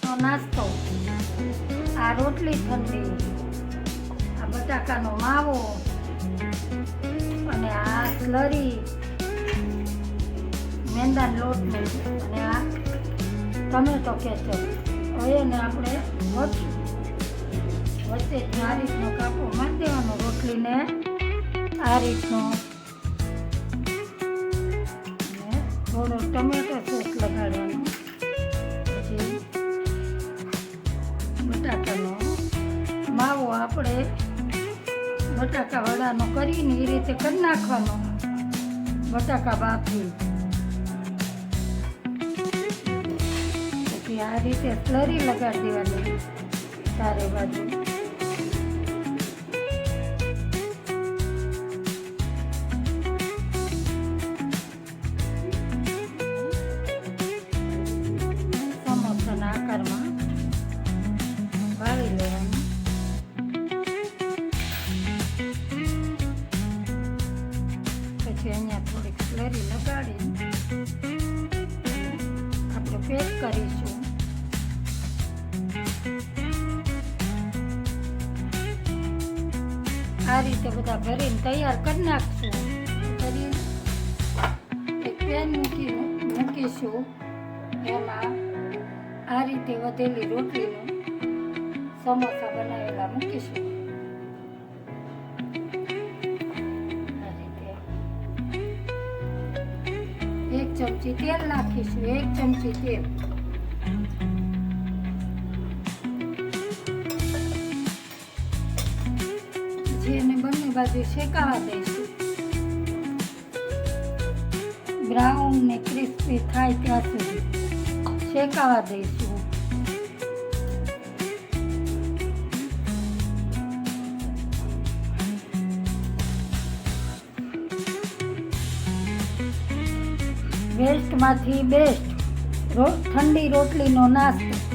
રોટલીનો નાસ્તો, આ રોટલી ઠંડી, આ બટાકાનો માવો અને આ સ્લરી મેંદાનો લોટ અને આ ટમેટો કેચપ. હવે એને આપણે વચ્ચે આ રીતનો કાપો મારી દેવાનો, રોટલીને આ રીતનો, અને થોડો ટમેટો સોસ લગાડવાનો. પછી બટાકાનો માવો આપણે બટાકા વડાનો કરીને એ રીતે કરી નાખવાનો, બટાકા બાફી. પછી આ રીતે સ્લરી લગાડી દેવાની ચારે બાજુ. સમોસાના આકારમાં વાળી લેવાનું. પછી અહીંયા થોડીક સ્લરી લગાડી આપણે પેક કરીશું. આ રીતે બધા ભરીને તૈયાર કરી નાખશું. કરી એક પેન મૂકીશું, એમાં આ રીતે વધેલી રોટલીનું સમોસા બનાવેલા મૂકીશું. આ રીતે 1 ચમચી તેલ નાખીશું, 1 ચમચી તેલ. જેને બંને બાજુ શેકાવા દઈશું, બ્રાઉન ને ક્રિસ્પી થાય ત્યાં સુધી શેકાવા દઈશું. બેસ્ટમાંથી બેસ્ટ ઠંડી રોટલીનો નાસ્તો.